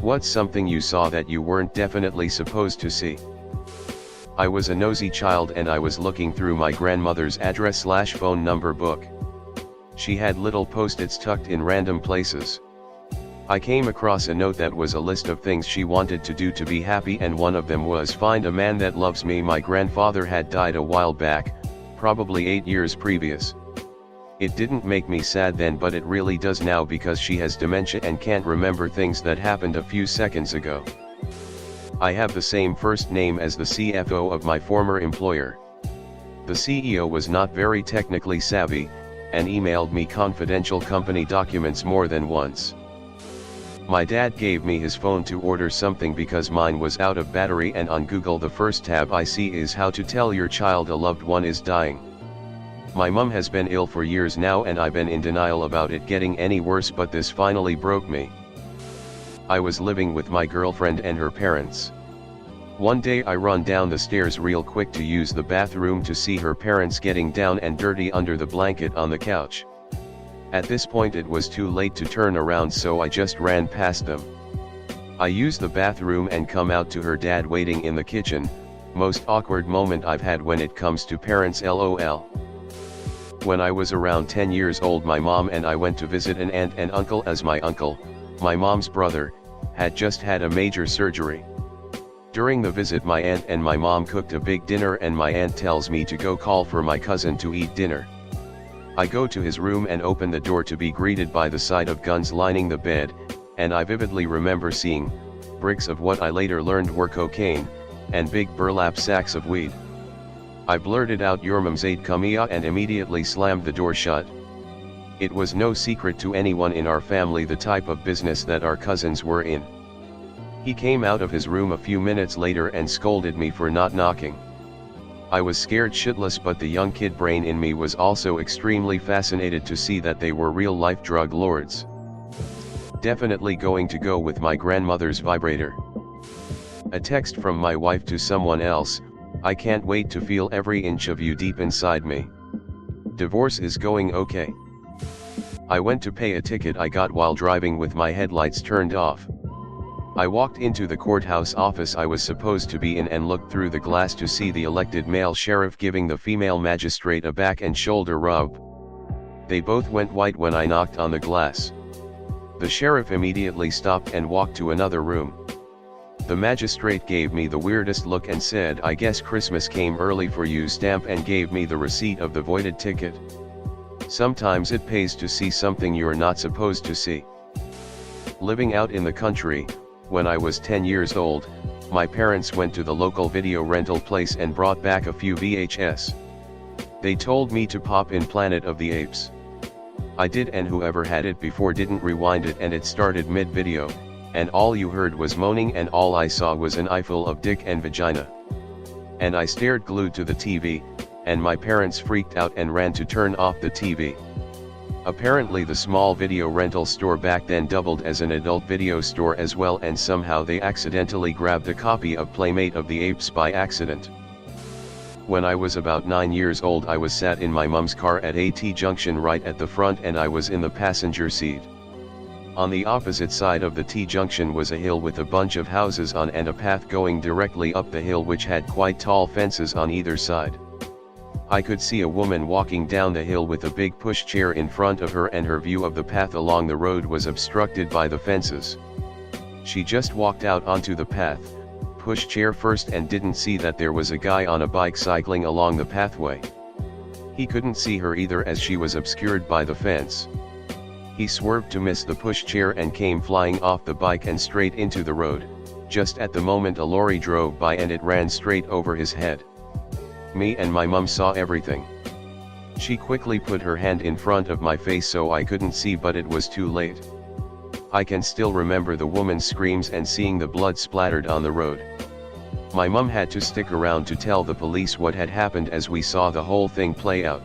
What's something you saw that you weren't definitely supposed to see? I was a nosy child and I was looking through my grandmother's address/phone number book. She had little post-its tucked in random places. I came across a note that was a list of things she wanted to do to be happy, and one of them was find a man that loves me. My grandfather had died a while back, probably 8 years previous. It didn't make me sad then, but it really does now because she has dementia and can't remember things that happened a few seconds ago. I have the same first name as the CFO of my former employer. The CEO was not very technically savvy, and emailed me confidential company documents more than once. My dad gave me his phone to order something because mine was out of battery, and on Google the first tab I see is how to tell your child a loved one is dying. My mum has been ill for years now and I've been in denial about it getting any worse, but this finally broke me. I was living with my girlfriend and her parents. One day I run down the stairs real quick to use the bathroom to see her parents getting down and dirty under the blanket on the couch. At this point it was too late to turn around, so I just ran past them. I use the bathroom and come out to her dad waiting in the kitchen. Most awkward moment I've had when it comes to parents, lol. When I was around 10 years old, my mom and I went to visit an aunt and uncle, as my uncle, my mom's brother, had just had a major surgery. During the visit my aunt and my mom cooked a big dinner and my aunt tells me to go call for my cousin to eat dinner. I go to his room and open the door to be greeted by the sight of guns lining the bed, and I vividly remember seeing bricks of what I later learned were cocaine, and big burlap sacks of weed. I blurted out, "Your mum's ate kamia," and immediately slammed the door shut. It was no secret to anyone in our family the type of business that our cousins were in. He came out of his room a few minutes later and scolded me for not knocking. I was scared shitless, but the young kid brain in me was also extremely fascinated to see that they were real-life drug lords. Definitely going to go with my grandmother's vibrator. A text from my wife to someone else: "I can't wait to feel every inch of you deep inside me. Divorce is going okay." I went to pay a ticket I got while driving with my headlights turned off. I walked into the courthouse office I was supposed to be in and looked through the glass to see the elected male sheriff giving the female magistrate a back and shoulder rub. They both went white when I knocked on the glass. The sheriff immediately stopped and walked to another room. The magistrate gave me the weirdest look and said, "I guess Christmas came early for you" stamp, and gave me the receipt of the voided ticket. Sometimes it pays to see something you're not supposed to see. Living out in the country, when I was 10 years old, my parents went to the local video rental place and brought back a few VHS. They told me to pop in Planet of the Apes. I did, and whoever had it before didn't rewind it, and it started mid-video, and all you heard was moaning, and all I saw was an eyeful of dick and vagina. And I stared glued to the TV, and my parents freaked out and ran to turn off the TV. Apparently the small video rental store back then doubled as an adult video store as well, and somehow they accidentally grabbed a copy of Playmate of the Apes by accident. When I was about 9 years old, I was sat in my mom's car at a T-junction right at the front, and I was in the passenger seat. On the opposite side of the T-junction was a hill with a bunch of houses on and a path going directly up the hill which had quite tall fences on either side. I could see a woman walking down the hill with a big pushchair in front of her, and her view of the path along the road was obstructed by the fences. She just walked out onto the path, pushchair first, and didn't see that there was a guy on a bike cycling along the pathway. He couldn't see her either as she was obscured by the fence. He swerved to miss the pushchair and came flying off the bike and straight into the road. Just at the moment a lorry drove by and it ran straight over his head. Me and my mum saw everything. She quickly put her hand in front of my face so I couldn't see, but it was too late. I can still remember the woman's screams and seeing the blood splattered on the road. My mum had to stick around to tell the police what had happened as we saw the whole thing play out.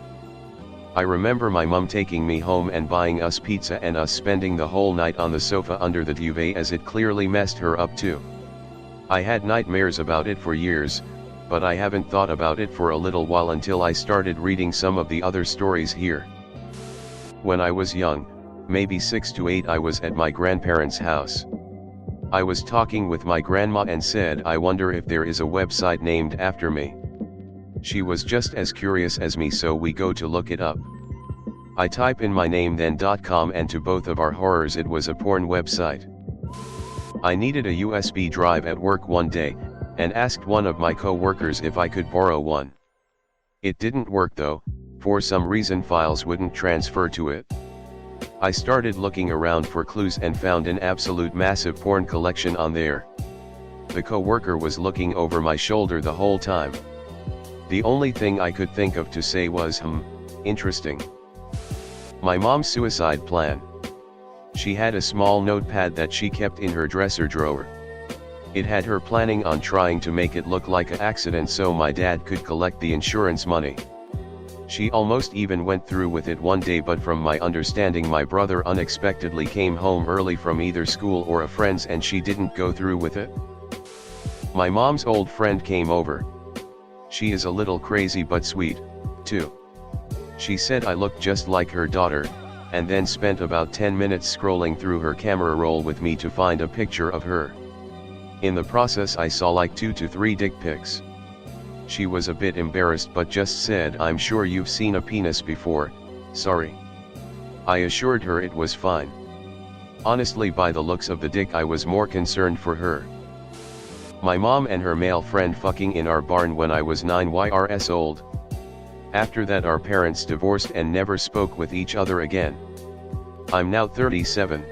I remember my mum taking me home and buying us pizza and us spending the whole night on the sofa under the duvet, as it clearly messed her up too. I had nightmares about it for years, but I haven't thought about it for a little while until I started reading some of the other stories here. When I was young, maybe 6 to 8, I was at my grandparents' house. I was talking with my grandma and said I wonder if there is a website named after me. She was just as curious as me, so we go to look it up. I type in my name then .com, and to both of our horrors it was a porn website. I needed a USB drive at work one day, and asked one of my co-workers if I could borrow one. It didn't work though, for some reason files wouldn't transfer to it. I started looking around for clues and found an absolute massive porn collection on there. The co-worker was looking over my shoulder the whole time. The only thing I could think of to say was interesting. My mom's suicide plan. She had a small notepad that she kept in her dresser drawer. It had her planning on trying to make it look like an accident so my dad could collect the insurance money. She almost even went through with it one day, but from my understanding my brother unexpectedly came home early from either school or a friend's and she didn't go through with it. My mom's old friend came over. She is a little crazy but sweet, too. She said I looked just like her daughter, and then spent about 10 minutes scrolling through her camera roll with me to find a picture of her. In the process I saw like 2 to 3 dick pics. She was a bit embarrassed but just said, "I'm sure you've seen a penis before, sorry." I assured her it was fine. Honestly, by the looks of the dick I was more concerned for her. My mom and her male friend fucking in our barn when I was 9 years old. After that our parents divorced and never spoke with each other again. I'm now 37.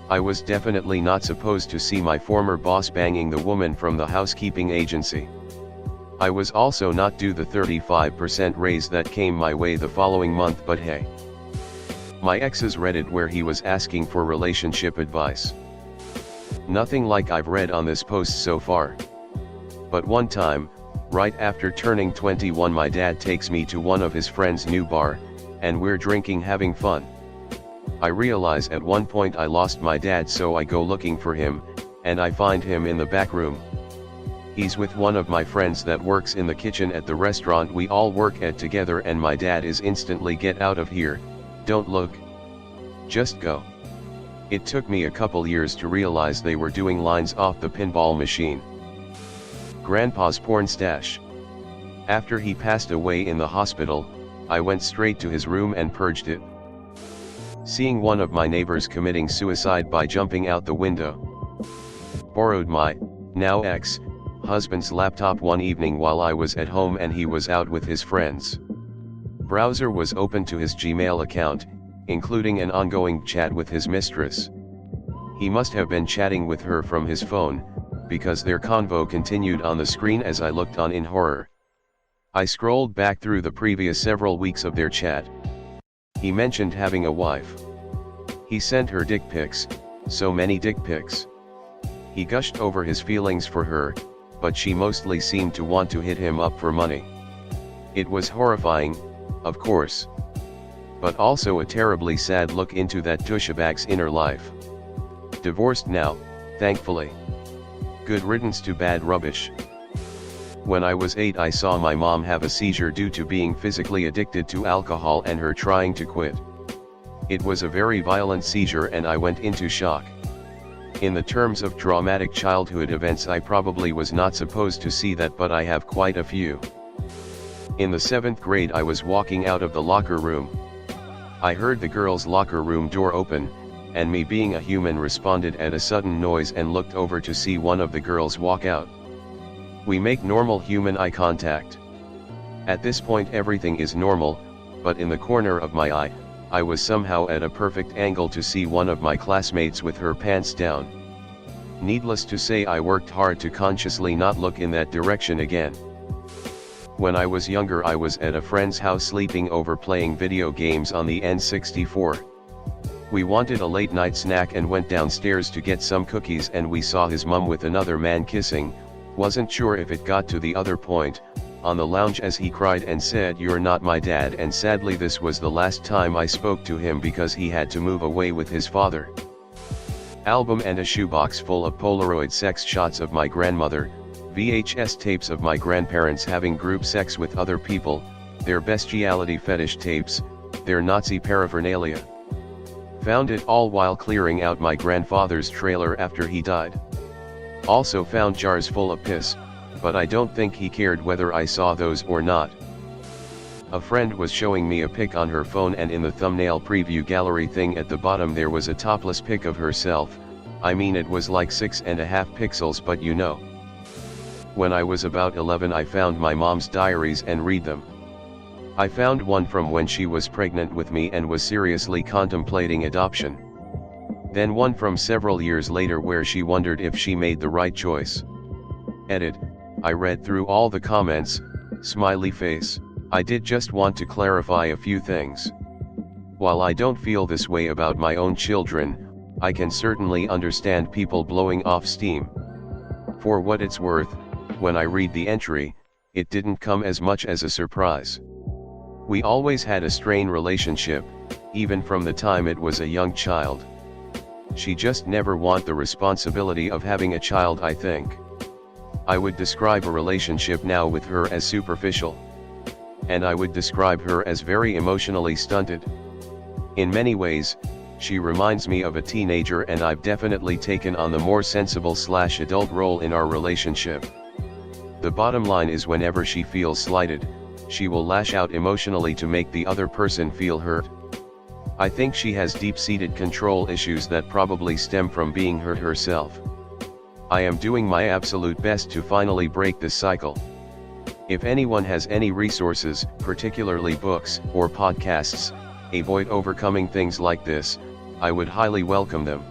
I was definitely not supposed to see my former boss banging the woman from the housekeeping agency. I was also not due the 35% raise that came my way the following month, but hey. My ex's Reddit where he was asking for relationship advice. Nothing like I've read on this post so far. But one time, right after turning 21, my dad takes me to one of his friend's new bar, and we're drinking, having fun. I realize at one point I lost my dad, so I go looking for him, and I find him in the back room. He's with one of my friends that works in the kitchen at the restaurant we all work at together, and my dad is instantly, "Get out of here, don't look. Just go." It took me a couple years to realize they were doing lines off the pinball machine. Grandpa's porn stash. After he passed away in the hospital, I went straight to his room and purged it. Seeing one of my neighbors committing suicide by jumping out the window. Borrowed my, now ex-husband's laptop one evening while I was at home and he was out with his friends. Browser was open to his Gmail account, including an ongoing chat with his mistress. He must have been chatting with her from his phone, because their convo continued on the screen as I looked on in horror. I scrolled back through the previous several weeks of their chat. He mentioned having a wife. He sent her dick pics, so many dick pics. He gushed over his feelings for her, but she mostly seemed to want to hit him up for money. It was horrifying, of course. But also a terribly sad look into that douchebag's inner life. Divorced now, thankfully. Good riddance to bad rubbish. When I was 8 I saw my mom have a seizure due to being physically addicted to alcohol and her trying to quit. It was a very violent seizure and I went into shock. In the terms of traumatic childhood events, I probably was not supposed to see that, but I have quite a few. In the 7th grade I was walking out of the locker room. I heard the girls' locker room door open, and me being a human responded at a sudden noise and looked over to see one of the girls walk out. We make normal human eye contact. At this point everything is normal, but in the corner of my eye, I was somehow at a perfect angle to see one of my classmates with her pants down. Needless to say, I worked hard to consciously not look in that direction again. When I was younger I was at a friend's house sleeping over playing video games on the N64. We wanted a late night snack and went downstairs to get some cookies, and we saw his mum with another man kissing, wasn't sure if it got to the other point, on the lounge as he cried and said, "You're not my dad," and sadly this was the last time I spoke to him because he had to move away with his father. Album and a shoebox full of Polaroid sex shots of my grandmother, VHS tapes of my grandparents having group sex with other people, their bestiality fetish tapes, their Nazi paraphernalia. Found it all while clearing out my grandfather's trailer after he died. Also found jars full of piss, but I don't think he cared whether I saw those or not. A friend was showing me a pic on her phone, and in the thumbnail preview gallery thing at the bottom there was a topless pic of herself. I mean, it was like 6.5 pixels, but you know. When I was about 11 I found my mom's diaries and read them. I found one from when she was pregnant with me and was seriously contemplating adoption. Then one from several years later where she wondered if she made the right choice. Edit. I read through all the comments, smiley face. I did just want to clarify a few things. While I don't feel this way about my own children, I can certainly understand people blowing off steam. For what it's worth, when I read the entry, it didn't come as much as a surprise. We always had a strained relationship, even from the time it was a young child. She just never want the responsibility of having a child, I think. I would describe a relationship now with her as superficial. And I would describe her as very emotionally stunted. In many ways, she reminds me of a teenager, and I've definitely taken on the more sensible/adult role in our relationship. The bottom line is, whenever she feels slighted, she will lash out emotionally to make the other person feel hurt. I think she has deep-seated control issues that probably stem from being hurt herself. I am doing my absolute best to finally break this cycle. If anyone has any resources, particularly books or podcasts, about overcoming things like this, I would highly welcome them.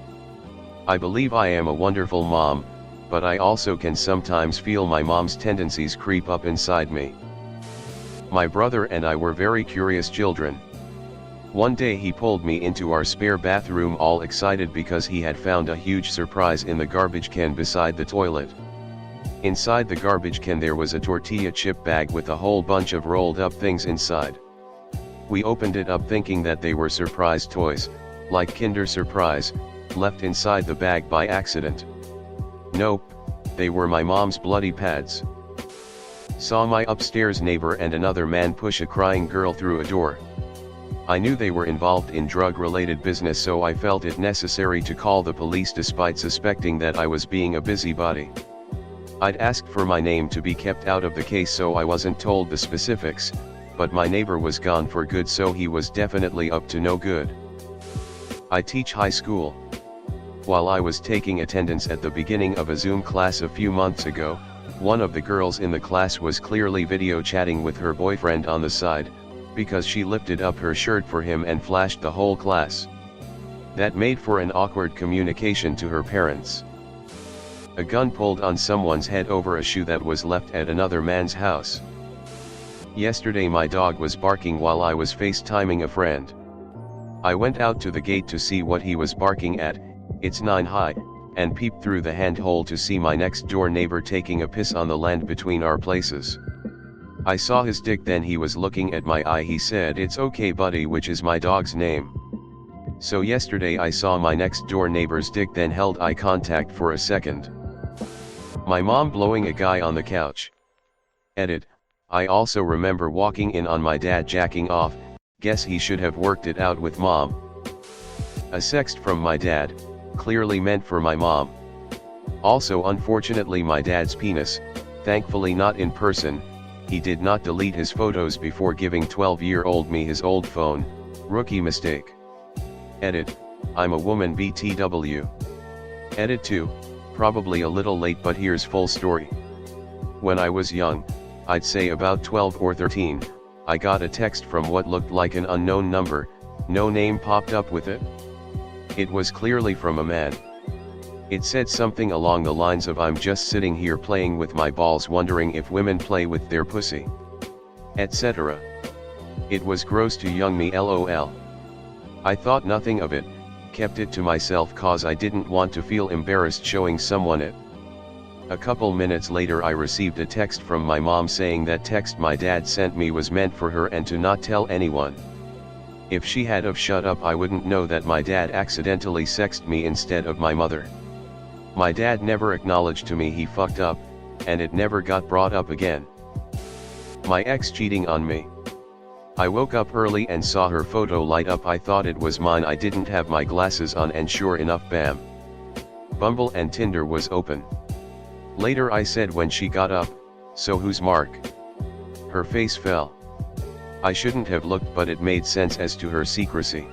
I believe I am a wonderful mom, but I also can sometimes feel my mom's tendencies creep up inside me. My brother and I were very curious children. One day he pulled me into our spare bathroom all excited because he had found a huge surprise in the garbage can beside the toilet. Inside the garbage can there was a tortilla chip bag with a whole bunch of rolled up things inside. We opened it up thinking that they were surprise toys, like Kinder Surprise, left inside the bag by accident. Nope, they were my mom's bloody pads. Saw my upstairs neighbor and another man push a crying girl through a door. I knew they were involved in drug-related business, so I felt it necessary to call the police despite suspecting that I was being a busybody. I'd asked for my name to be kept out of the case, so I wasn't told the specifics, but my neighbor was gone for good, so he was definitely up to no good. I teach high school. While I was taking attendance at the beginning of a Zoom class a few months ago, one of the girls in the class was clearly video chatting with her boyfriend on the side, because she lifted up her shirt for him and flashed the whole class. That made for an awkward communication to her parents. A gun pulled on someone's head over a shoe that was left at another man's house. Yesterday my dog was barking while I was FaceTiming a friend. I went out to the gate to see what he was barking at, it's 9 high, and peeped through the handhole to see my next door neighbor taking a piss on the land between our places. I saw his dick, then he was looking at my eye. He said, "It's okay buddy," which is my dog's name. So yesterday I saw my next door neighbor's dick, then held eye contact for a second. My mom blowing a guy on the couch. Edit. I also remember walking in on my dad jacking off, guess he should have worked it out with mom. A sext from my dad, clearly meant for my mom. Also unfortunately my dad's penis, thankfully not in person, he did not delete his photos before giving 12-year-old me his old phone, rookie mistake. Edit. I'm a woman BTW. Edit 2. Probably a little late, but here's full story. When I was young, I'd say about 12 or 13, I got a text from what looked like an unknown number, no name popped up with it. It was clearly from a man. It said something along the lines of, "I'm just sitting here playing with my balls wondering if women play with their pussy," etc. It was gross to young me, lol. I thought nothing of it, kept it to myself cause I didn't want to feel embarrassed showing someone it. A couple minutes later I received a text from my mom saying that text my dad sent me was meant for her and to not tell anyone. If she had of shut up I wouldn't know that my dad accidentally sexted me instead of my mother. My dad never acknowledged to me he fucked up, and it never got brought up again. My ex cheating on me. I woke up early and saw her photo light up. I thought it was mine. I didn't have my glasses on, and sure enough, bam. Bumble and Tinder was open. Later I said when she got up, "So who's Mark?" Her face fell. I shouldn't have looked, but it made sense as to her secrecy.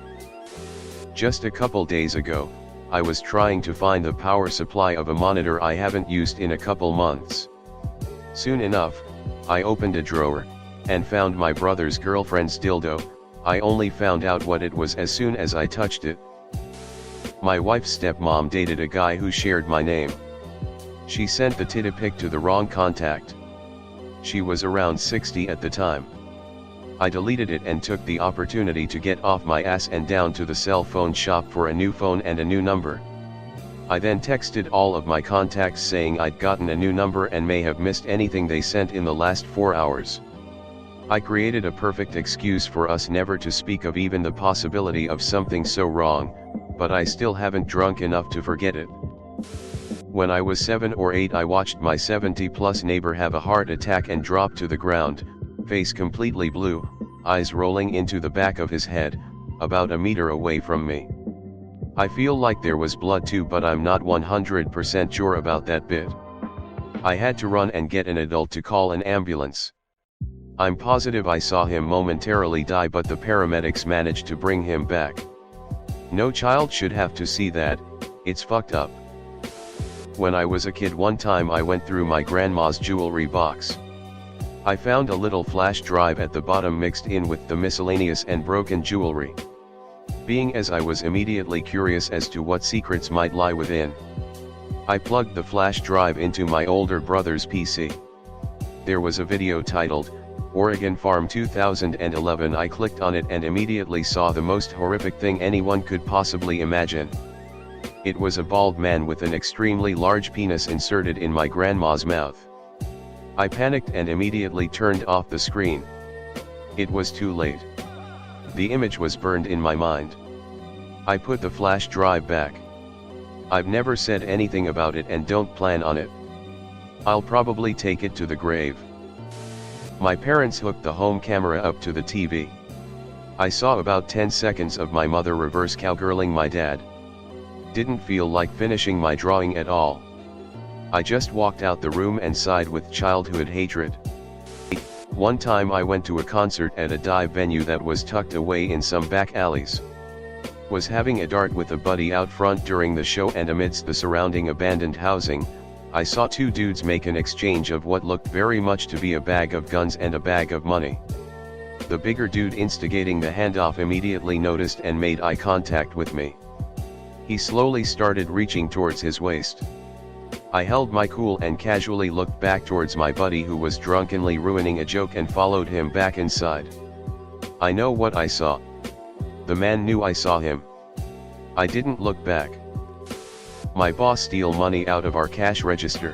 Just a couple days ago, I was trying to find the power supply of a monitor I haven't used in a couple months. Soon enough, I opened a drawer, and found my brother's girlfriend's dildo. I only found out what it was as soon as I touched it. My wife's stepmom dated a guy who shared my name. She sent the titty pic to the wrong contact. She was around 60 at the time. I deleted it and took the opportunity to get off my ass and down to the cell phone shop for a new phone and a new number. I then texted all of my contacts saying I'd gotten a new number and may have missed anything they sent in the last 4 hours. I created a perfect excuse for us never to speak of even the possibility of something so wrong, but I still haven't drunk enough to forget it. When I was 7 or 8, I watched my 70-plus neighbor have a heart attack and drop to the ground, face completely blue, eyes rolling into the back of his head, about a meter away from me. I feel like there was blood too, but I'm not 100% sure about that bit. I had to run and get an adult to call an ambulance. I'm positive I saw him momentarily die, but the paramedics managed to bring him back. No child should have to see that. It's fucked up. When I was a kid, one time I went through my grandma's jewelry box. I found a little flash drive at the bottom mixed in with the miscellaneous and broken jewelry. Being as I was immediately curious as to what secrets might lie within, I plugged the flash drive into my older brother's PC. There was a video titled, Oregon Farm 2011. I clicked on it and immediately saw the most horrific thing anyone could possibly imagine. It was a bald man with an extremely large penis inserted in my grandma's mouth. I panicked and immediately turned off the screen. It was too late. The image was burned in my mind. I put the flash drive back. I've never said anything about it and don't plan on it. I'll probably take it to the grave. My parents hooked the home camera up to the TV. I saw about 10 seconds of my mother reverse cowgirling my dad. Didn't feel like finishing my drawing at all. I just walked out the room and sighed with childhood hatred. One time I went to a concert at a dive venue that was tucked away in some back alleys. Was having a dart with a buddy out front during the show, and amidst the surrounding abandoned housing, I saw two dudes make an exchange of what looked very much to be a bag of guns and a bag of money. The bigger dude instigating the handoff immediately noticed and made eye contact with me. He slowly started reaching towards his waist. I held my cool and casually looked back towards my buddy, who was drunkenly ruining a joke, and followed him back inside. I know what I saw. The man knew I saw him. I didn't look back. My boss steal money out of our cash register.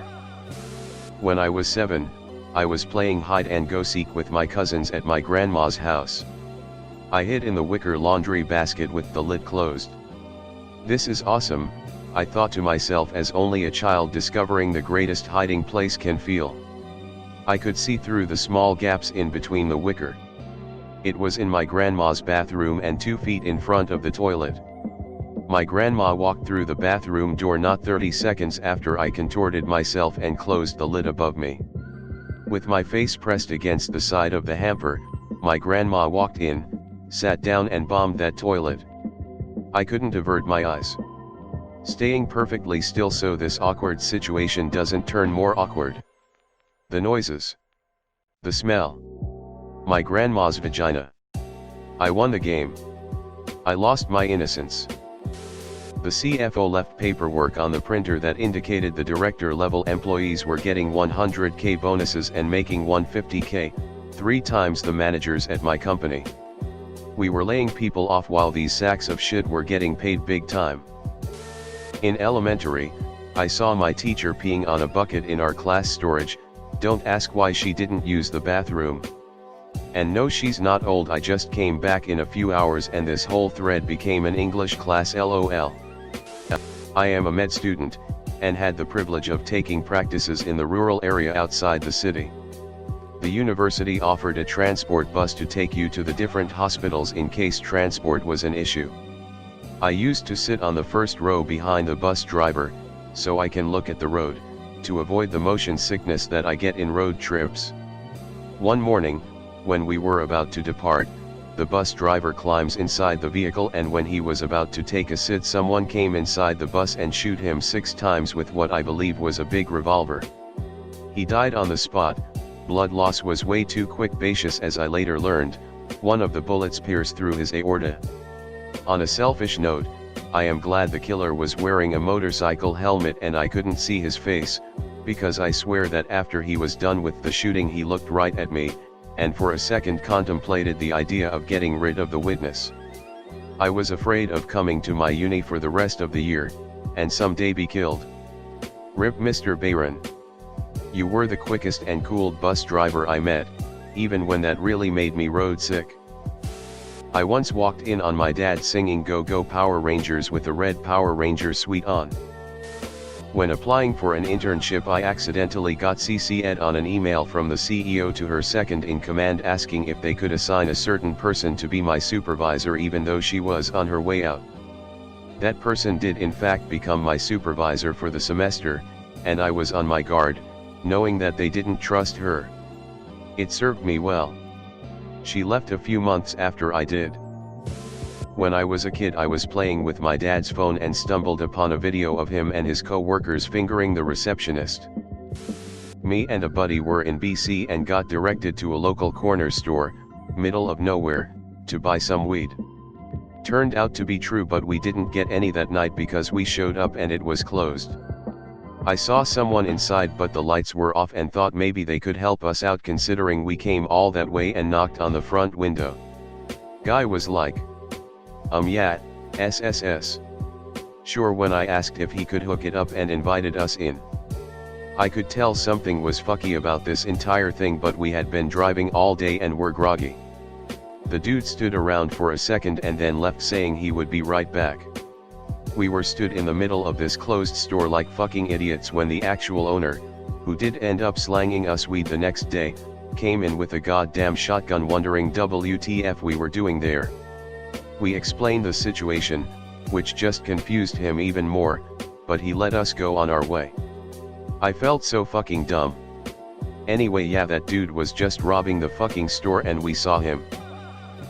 When I was 7, I was playing hide and go seek with my cousins at my grandma's house. I hid in the wicker laundry basket with the lid closed. This is awesome, I thought to myself, as only a child discovering the greatest hiding place can feel. I could see through the small gaps in between the wicker. It was in my grandma's bathroom and 2 feet in front of the toilet. My grandma walked through the bathroom door not 30 seconds after I contorted myself and closed the lid above me. With my face pressed against the side of the hamper, my grandma walked in, sat down and bombed that toilet. I couldn't avert my eyes. Staying perfectly still so this awkward situation doesn't turn more awkward. The noises. The smell. My grandma's vagina. I won the game. I lost my innocence. The CFO left paperwork on the printer that indicated the director-level employees were getting 100K bonuses and making 150K, 3 times the managers at my company. We were laying people off while these sacks of shit were getting paid big time. In elementary, I saw my teacher peeing on a bucket in our class storage. Don't ask why she didn't use the bathroom. And no, she's not old. I just came back in a few hours and this whole thread became an English class LOL. I am a med student, and had the privilege of taking practices in the rural area outside the city. The university offered a transport bus to take you to the different hospitals in case transport was an issue. I used to sit on the first row behind the bus driver, so I can look at the road, to avoid the motion sickness that I get in road trips. One morning, when we were about to depart, the bus driver climbs inside the vehicle, and when he was about to take a sit, someone came inside the bus and shoot him 6 times with what I believe was a big revolver. He died on the spot. Blood loss was way too quick, as I later learned, one of the bullets pierced through his aorta. On a selfish note, I am glad the killer was wearing a motorcycle helmet and I couldn't see his face, because I swear that after he was done with the shooting he looked right at me, and for a second contemplated the idea of getting rid of the witness. I was afraid of coming to my uni for the rest of the year, and someday be killed. Rip Mr. Bayron. You were the quickest and coolest bus driver I met, even when that really made me road sick. I once walked in on my dad singing Go Go Power Rangers with a red Power Ranger suite on. When applying for an internship, I accidentally got CC'd on an email from the CEO to her second-in-command asking if they could assign a certain person to be my supervisor even though she was on her way out. That person did in fact become my supervisor for the semester, and I was on my guard, knowing that they didn't trust her. It served me well. She left a few months after I did. When I was a kid, I was playing with my dad's phone and stumbled upon a video of him and his co-workers fingering the receptionist. Me and a buddy were in BC and got directed to a local corner store, middle of nowhere, to buy some weed. Turned out to be true, but we didn't get any that night because we showed up and it was closed. I saw someone inside but the lights were off and thought maybe they could help us out considering we came all that way, and knocked on the front window. Guy was like, yeah, SSS. Sure, when I asked if he could hook it up and invited us in. I could tell something was fucky about this entire thing, but we had been driving all day and were groggy. The dude stood around for a second and then left saying he would be right back. We were stood in the middle of this closed store like fucking idiots when the actual owner, who did end up slanging us weed the next day, came in with a goddamn shotgun, wondering WTF we were doing there. We explained the situation, which just confused him even more, but he let us go on our way. I felt so fucking dumb. Anyway, yeah, that dude was just robbing the fucking store and we saw him.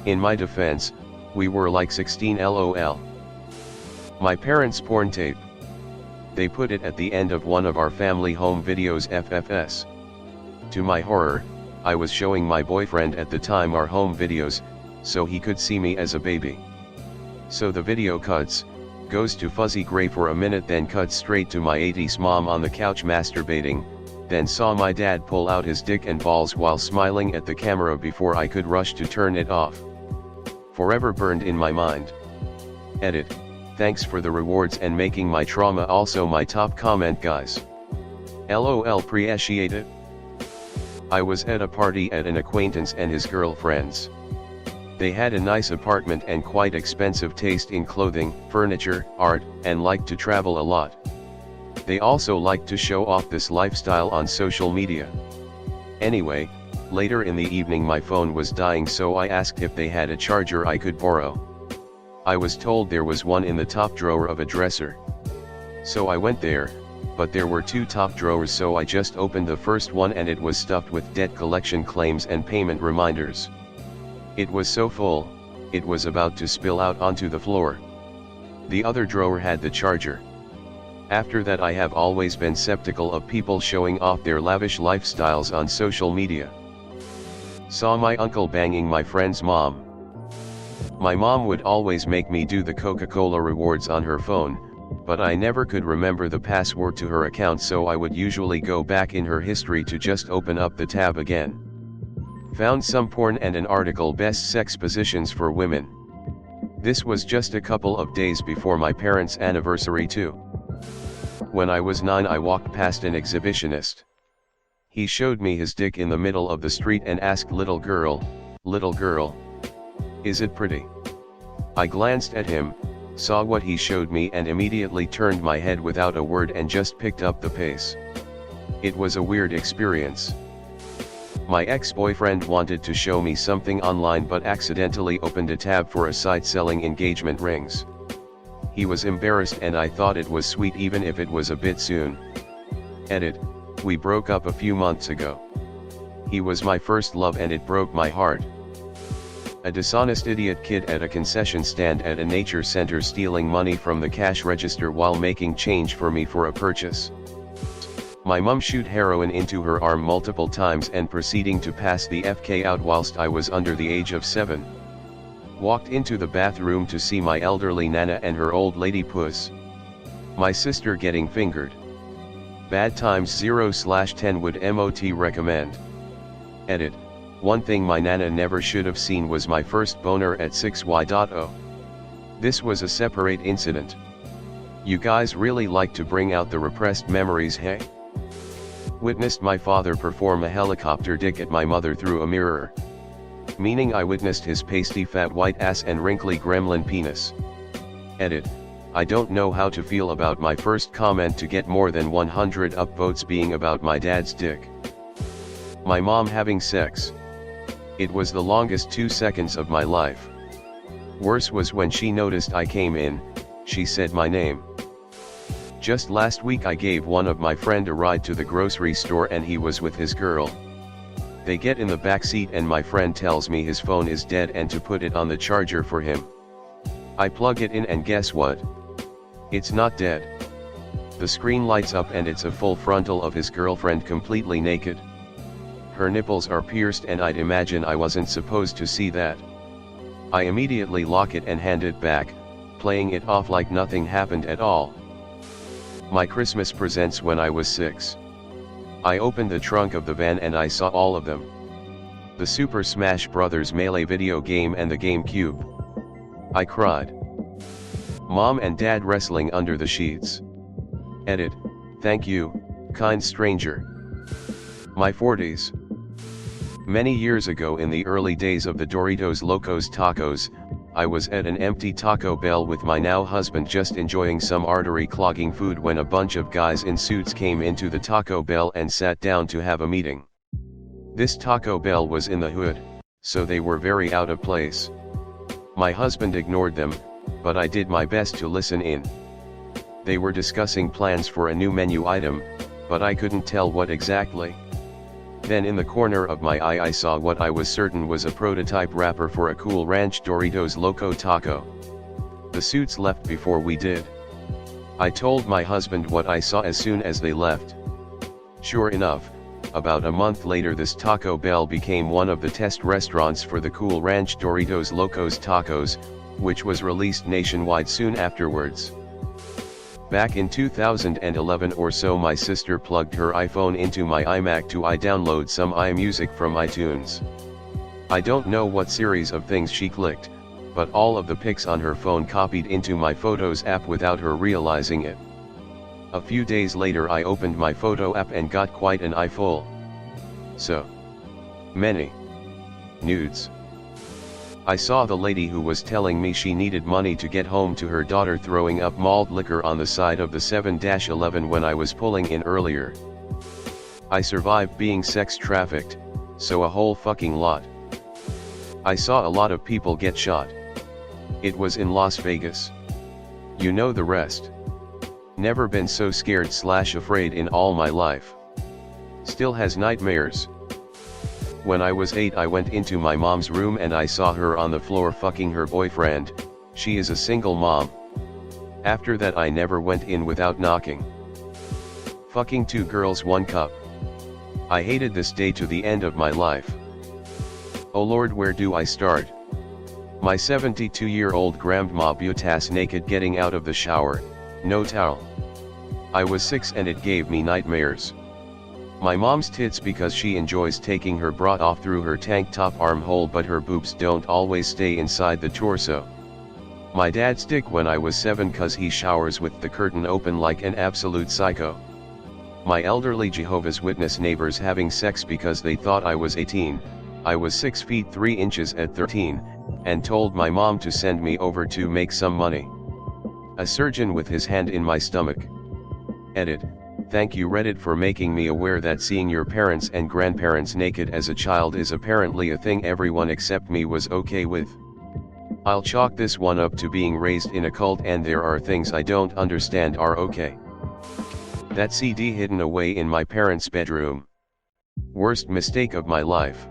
In my defense, we were like 16 LOL. My parents' porn tape. They put it at the end of one of our family home videos, FFS. To my horror, I was showing my boyfriend at the time our home videos, so he could see me as a baby. So the video cuts, goes to fuzzy gray for a minute, then cuts straight to my 80s mom on the couch masturbating, then saw my dad pull out his dick and balls while smiling at the camera before I could rush to turn it off. Forever burned in my mind. Edit. Thanks for the rewards and making my trauma also my top comment, guys. LOL, appreciate it. I was at a party at an acquaintance and his girlfriends. They had a nice apartment and quite expensive taste in clothing, furniture, art, and liked to travel a lot. They also liked to show off this lifestyle on social media. Anyway, later in the evening my phone was dying, so I asked if they had a charger I could borrow. I was told there was one in the top drawer of a dresser. So I went there, but there were 2 top drawers, so I just opened the first one and it was stuffed with debt collection claims and payment reminders. It was so full, it was about to spill out onto the floor. The other drawer had the charger. After that, I have always been skeptical of people showing off their lavish lifestyles on social media. Saw my uncle banging my friend's mom. My mom would always make me do the Coca-Cola rewards on her phone, but I never could remember the password to her account, so I would usually go back in her history to just open up the tab again. Found some porn and an article, best sex positions for women. This was just a couple of days before my parents' anniversary too. When I was 9, I walked past an exhibitionist. He showed me his dick in the middle of the street and asked, little girl, is it pretty? I glanced at him, saw what he showed me, and immediately turned my head without a word and just picked up the pace. It was a weird experience. My ex-boyfriend wanted to show me something online but accidentally opened a tab for a site selling engagement rings. He was embarrassed and I thought it was sweet even if it was a bit soon. Edit. We broke up a few months ago. He was my first love and it broke my heart. A dishonest idiot kid at a concession stand at a nature center stealing money from the cash register while making change for me for a purchase. My mum shoot heroin into her arm multiple times and proceeding to pass the FK out whilst I was under the age of 7. Walked into the bathroom to see my elderly nana and her old lady puss. My sister getting fingered. Bad times 0/10 would MOT recommend. Edit. One thing my nana never should have seen was my first boner at 6Y.0. This was a separate incident. You guys really like to bring out the repressed memories, hey? Witnessed my father perform a helicopter dick at my mother through a mirror. Meaning I witnessed his pasty fat white ass and wrinkly gremlin penis. Edit. I don't know how to feel about my first comment to get more than 100 upvotes being about my dad's dick. My mom having sex. It was the longest 2 seconds of my life. Worse was when she noticed I came in, she said my name. Just last week I gave one of my friend a ride to the grocery store and he was with his girl. They get in the back seat and my friend tells me his phone is dead and to put it on the charger for him. I plug it in and guess what? It's not dead. The screen lights up and it's a full frontal of his girlfriend completely naked. Her nipples are pierced and I'd imagine I wasn't supposed to see that. I immediately lock it and hand it back, playing it off like nothing happened at all. My Christmas presents when I was 6. I opened the trunk of the van and I saw all of them. The Super Smash Bros. Melee video game and the GameCube. I cried. Mom and Dad wrestling under the sheets. Edit. Thank you, kind stranger. My 40s. Many years ago in the early days of the Doritos Locos Tacos, I was at an empty Taco Bell with my now husband just enjoying some artery-clogging food when a bunch of guys in suits came into the Taco Bell and sat down to have a meeting. This Taco Bell was in the hood, so they were very out of place. My husband ignored them, but I did my best to listen in. They were discussing plans for a new menu item, but I couldn't tell what exactly. Then in the corner of my eye I saw what I was certain was a prototype wrapper for a Cool Ranch Doritos Loco Taco. The suits left before we did. I told my husband what I saw as soon as they left. Sure enough, about a month later this Taco Bell became one of the test restaurants for the Cool Ranch Doritos Locos Tacos, which was released nationwide soon afterwards. Back in 2011 or so my sister plugged her iPhone into my iMac to download some iMusic from iTunes. I don't know what series of things she clicked, but all of the pics on her phone copied into my Photos app without her realizing it. A few days later I opened my photo app and got quite an eyeful. So many nudes. I saw the lady who was telling me she needed money to get home to her daughter throwing up malt liquor on the side of the 7-Eleven when I was pulling in earlier. I survived being sex trafficked, so a whole fucking lot. I saw a lot of people get shot. It was in Las Vegas. You know the rest. Never been so scared/afraid in all my life. Still has nightmares. When I was 8 I went into my mom's room and I saw her on the floor fucking her boyfriend. She is a single mom. After that I never went in without knocking. Fucking 2 girls 1 cup. I hated this day to the end of my life. Oh Lord, where do I start? My 72-year-old grandma butt-ass naked getting out of the shower, no towel. I was 6 and it gave me nightmares. My mom's tits because she enjoys taking her bra off through her tank top armhole but her boobs don't always stay inside the torso. My dad's dick when I was 7 cause he showers with the curtain open like an absolute psycho. My elderly Jehovah's Witness neighbors having sex because they thought I was 18, I was 6 feet 3 inches at 13, and told my mom to send me over to make some money. A surgeon with his hand in my stomach. Edit. Thank you Reddit for making me aware that seeing your parents and grandparents naked as a child is apparently a thing everyone except me was okay with. I'll chalk this one up to being raised in a cult, and there are things I don't understand are okay. That CD hidden away in my parents' bedroom. Worst mistake of my life.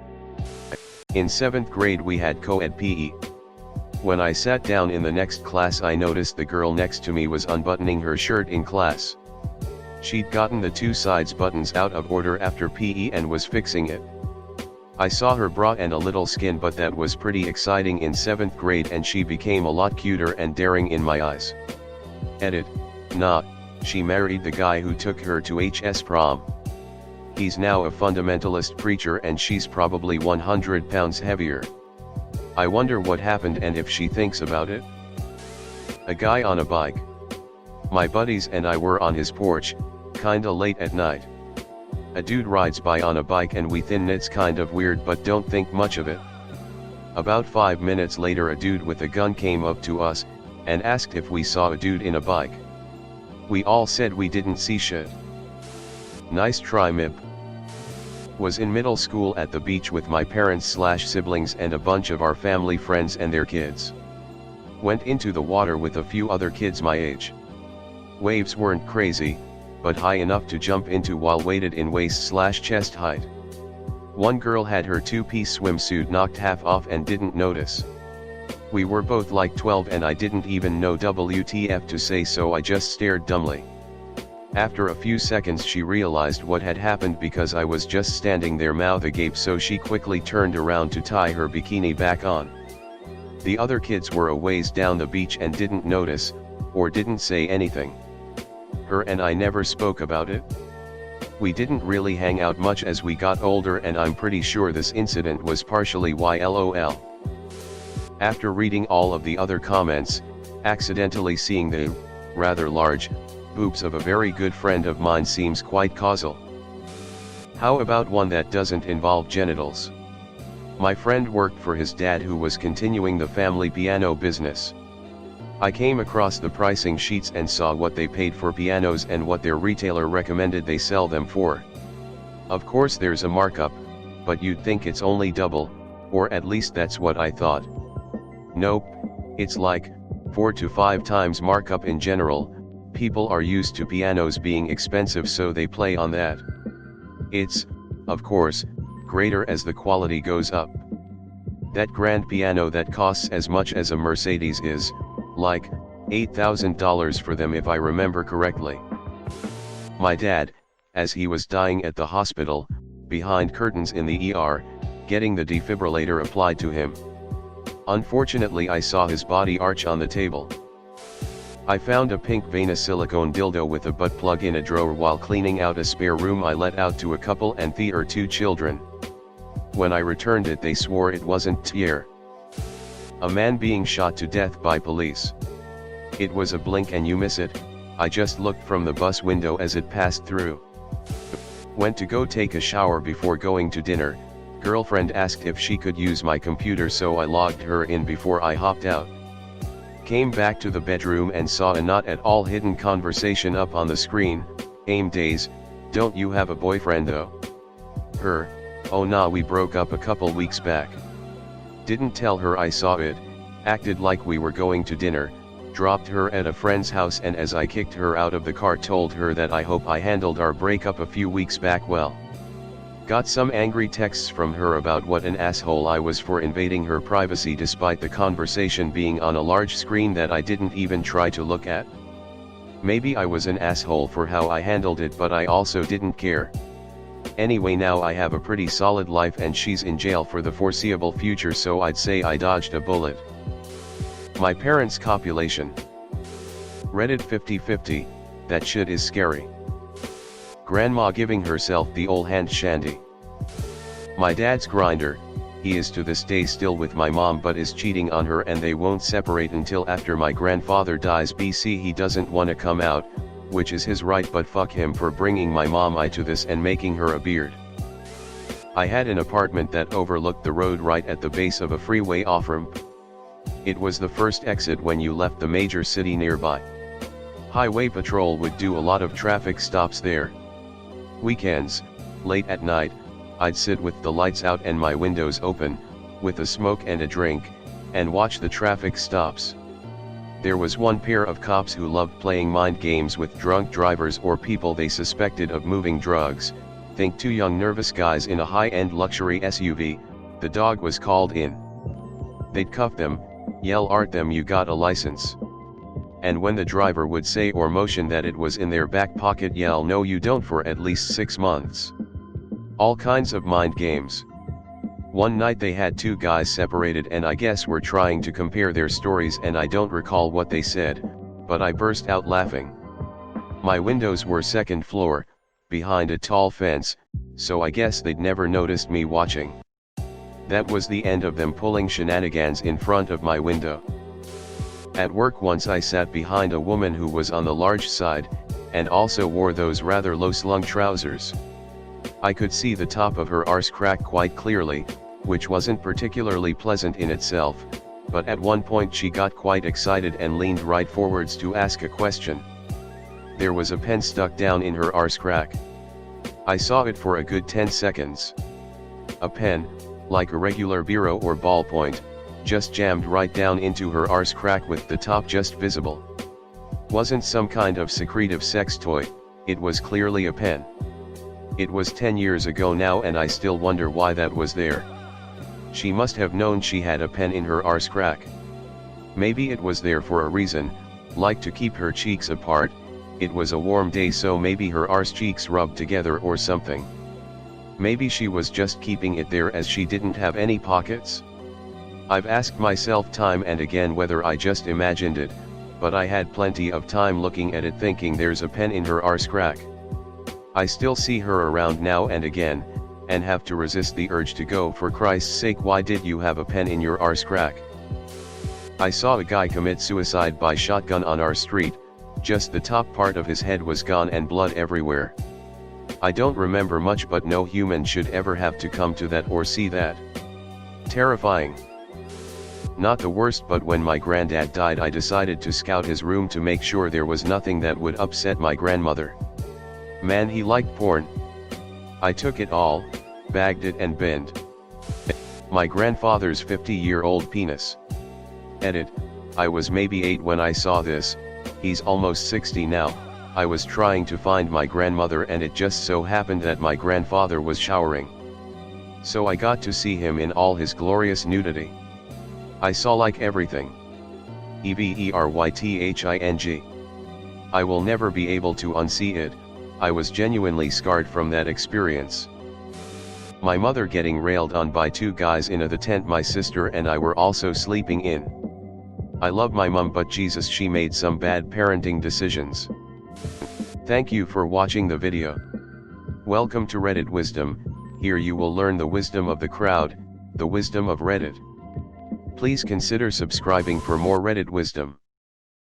In 7th grade we had co-ed PE. When I sat down in the next class I noticed the girl next to me was unbuttoning her shirt in class. She'd gotten the two sides buttons out of order after PE and was fixing it. I saw her bra and a little skin, but that was pretty exciting in 7th grade, and she became a lot cuter and daring in my eyes. Edit. Nah, she married the guy who took her to HS prom. He's now a fundamentalist preacher and she's probably 100 pounds heavier. I wonder what happened and if she thinks about it. A guy on a bike. My buddies and I were on his porch, kinda late at night. A dude rides by on a bike and we think it's kind of weird but don't think much of it. About 5 minutes later a dude with a gun came up to us, and asked if we saw a dude in a bike. We all said we didn't see shit. Nice try Mib. Was in middle school at the beach with my parents/siblings and a bunch of our family friends and their kids. Went into the water with a few other kids my age. Waves weren't crazy, but high enough to jump into while waded in waist/chest height. One girl had her two-piece swimsuit knocked half off and didn't notice. We were both like 12 and I didn't even know WTF to say, so I just stared dumbly. After a few seconds she realized what had happened because I was just standing there mouth agape, so she quickly turned around to tie her bikini back on. The other kids were a ways down the beach and didn't notice, or didn't say anything. Her and I never spoke about it. We didn't really hang out much as we got older, and I'm pretty sure this incident was partially why LOL. After reading all of the other comments, accidentally seeing the rather large boobs of a very good friend of mine seems quite causal. How about one that doesn't involve genitals? My friend worked for his dad, who was continuing the family piano business. I came across the pricing sheets and saw what they paid for pianos and what their retailer recommended they sell them for. Of course there's a markup, but you'd think it's only double, or at least that's what I thought. Nope, it's like 4 to 5 times markup in general. People are used to pianos being expensive, so they play on that. It's, of course, greater as the quality goes up. That grand piano that costs as much as a Mercedes is, like, $8,000 for them if I remember correctly. My dad, as he was dying at the hospital, behind curtains in the ER, getting the defibrillator applied to him. Unfortunately I saw his body arch on the table. I found a pink Vena silicone dildo with a butt plug in a drawer while cleaning out a spare room I let out to a couple and their 2 children. When I returned it they swore it wasn't tear. A man being shot to death by police. It was a blink and you miss it. I just looked from the bus window as it passed through. Went to go take a shower before going to dinner. Girlfriend asked if she could use my computer, so I logged her in before I hopped out. Came back to the bedroom and saw a not at all hidden conversation up on the screen. Aim days, don't you have a boyfriend though? Her, oh nah, we broke up a couple weeks back. Didn't tell her I saw it, acted like we were going to dinner, dropped her at a friend's house, and as I kicked her out of the car told her that I hope I handled our breakup a few weeks back well. Got some angry texts from her about what an asshole I was for invading her privacy despite the conversation being on a large screen that I didn't even try to look at. Maybe I was an asshole for how I handled it, but I also didn't care. Anyway, now I have a pretty solid life and she's in jail for the foreseeable future, so I'd say I dodged a bullet. My parents' copulation. Reddit 50/50, that shit is scary. Grandma giving herself the ol' hand shandy. My dad's grinder, he is to this day still with my mom but is cheating on her and they won't separate until after my grandfather dies. BC he doesn't wanna come out, which is his right, but fuck him for bringing my mom to this and making her a beard. I had an apartment that overlooked the road right at the base of a freeway off-ramp. It was the first exit when you left the major city nearby. Highway patrol would do a lot of traffic stops there. Weekends, late at night, I'd sit with the lights out and my windows open, with a smoke and a drink, and watch the traffic stops. There was one pair of cops who loved playing mind games with drunk drivers or people they suspected of moving drugs. Think two young nervous guys in a high-end luxury SUV. The dog was called in. They'd cuff them, yell at them, "You got a license?" And when the driver would say or motion that it was in their back pocket, yell, "No you don't," for at least 6 months. All kinds of mind games. One night they had two guys separated and I guess were trying to compare their stories, and I don't recall what they said, but I burst out laughing. My windows were second floor, behind a tall fence, so I guess they'd never noticed me watching. That was the end of them pulling shenanigans in front of my window. At work once I sat behind a woman who was on the large side, and also wore those rather low-slung trousers. I could see the top of her arse crack quite clearly, which wasn't particularly pleasant in itself, but at one point she got quite excited and leaned right forwards to ask a question. There was a pen stuck down in her arse crack. I saw it for a good 10 seconds. A pen, like a regular biro or ballpoint, just jammed right down into her arse crack with the top just visible. Wasn't some kind of secretive sex toy, it was clearly a pen. It was 10 years ago now and I still wonder why that was there. She must have known she had a pen in her arse crack. Maybe it was there for a reason, like to keep her cheeks apart. It was a warm day, so maybe her arse cheeks rubbed together or something. Maybe she was just keeping it there as she didn't have any pockets. I've asked myself time and again whether I just imagined it, but I had plenty of time looking at it thinking there's a pen in her arse crack. I still see her around now and again, and have to resist the urge to go, "For Christ's sake, why did you have a pen in your arse crack?" I saw a guy commit suicide by shotgun on our street. Just the top part of his head was gone and blood everywhere. I don't remember much, but no human should ever have to come to that or see that. Terrifying. Not the worst, but when my granddad died I decided to scout his room to make sure there was nothing that would upset my grandmother. Man, he liked porn. I took it all, bagged it and binned. My grandfather's 50-year-old penis. Edit, I was maybe 8 when I saw this, he's almost 60 now. I was trying to find my grandmother and it just so happened that my grandfather was showering. So I got to see him in all his glorious nudity. I saw like everything. Everything. I will never be able to unsee it. I was genuinely scarred from that experience. My mother getting railed on by two guys in the tent my sister and I were also sleeping in. I love my mom, but Jesus, she made some bad parenting decisions. Thank you for watching the video. Welcome to Reddit Wisdom. Here you will learn the wisdom of the crowd, the wisdom of Reddit. Please consider subscribing for more Reddit wisdom.